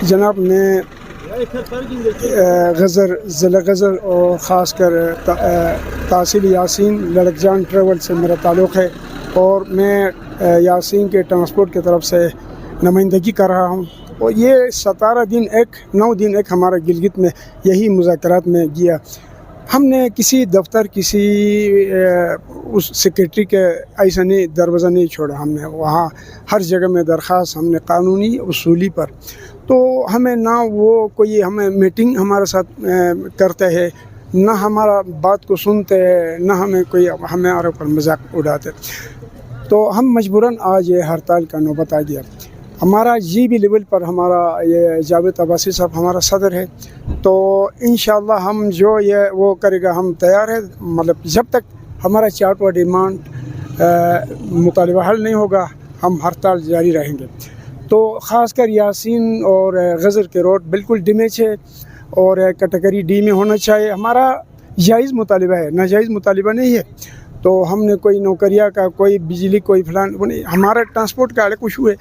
جناب میں غزر ضلع غزر اور خاص کر تحصیل یاسین لڑکجان ٹریول سے میرا تعلق ہے، اور میں یاسین کے ٹرانسپورٹ کی طرف سے نمائندگی کر رہا ہوں، اور یہ 9 دن ہمارا گلگت میں یہی مذاکرات میں گیا۔ ہم نے کسی دفتر کسی اس سیکریٹری کے ایسا نہیں دروازہ نہیں چھوڑا، ہم نے وہاں ہر جگہ میں درخواست ہم نے قانونی اصولی پر، تو ہمیں نہ وہ کوئی ہمیں میٹنگ ہمارے ساتھ کرتے ہے، نہ ہمارا بات کو سنتے ہیں، نہ ہمارے اوپر مذاق اڑاتے، تو ہم مجبوراً آج یہ ہڑتال کا نوبت آ گیا۔ ہمارا جی بی لیول پر ہمارا یہ جاوید عباسی صاحب ہمارا صدر ہے، تو انشاءاللہ ہم جو یہ وہ کرے گا ہم تیار ہے، مطلب جب تک ہمارا چارٹ و ڈیمانڈ مطالبہ حل نہیں ہوگا ہم ہڑتال جاری رہیں گے۔ تو خاص کر یاسین اور غزر کے روڈ بالکل ڈیمیج ہے اور کیٹیگری ڈی میں ہونا چاہیے۔ ہمارا جائز مطالبہ ہے، ناجائز مطالبہ نہیں ہے، تو ہم نے کوئی نوکریاں کا کوئی بجلی کوئی فلان ہمارا ٹرانسپورٹ کا الگ ایشو ہے،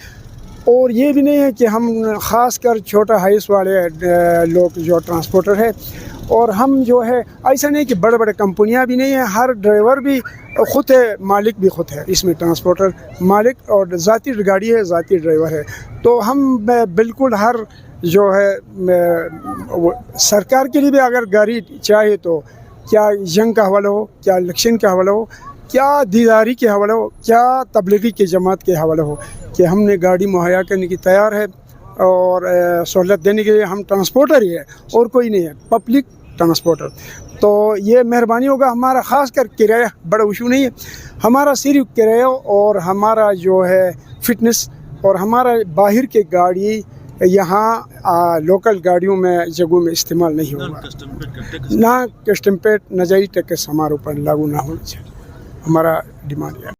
اور یہ بھی نہیں ہے کہ ہم خاص کر چھوٹا ہائس والے لوگ جو ٹرانسپورٹر ہے، اور ہم جو ہے ایسا نہیں کہ بڑے بڑے کمپنیاں بھی نہیں ہیں، ہر ڈرائیور بھی خود ہے، مالک بھی خود ہے، اس میں ٹرانسپورٹر مالک اور ذاتی گاڑی ہے، ذاتی ڈرائیور ہے، تو ہم بالکل ہر جو ہے سرکار کے لیے بھی اگر گاڑی چاہیے تو کیا جنگ کا حوالہ ہو، کیا الیکشن کا حوالہ ہو، کیا دیداری کے حوالہ ہو، کیا تبلیغی کے جماعت کے حوالہ ہو، کہ ہم نے گاڑی مہیا کرنے کی تیار ہے، اور سہولت دینے کے لیے ہم ٹرانسپورٹر ہی ہے اور کوئی نہیں ہے، پبلک ٹرانسپورٹر۔ تو یہ مہربانی ہوگا، ہمارا خاص کر کرایہ بڑا ایشو نہیں ہے، ہمارا صرف کرایہ اور ہمارا جو ہے فٹنس، اور ہمارا باہر کے گاڑی یہاں لوکل گاڑیوں میں جگہوں میں استعمال نہیں ہوگا، نہ کسٹم پیٹ ناجائز ٹیکس ہمارے اوپر لاگو نہ ہونا چاہیے، ہمارا ڈیمانڈ ہے۔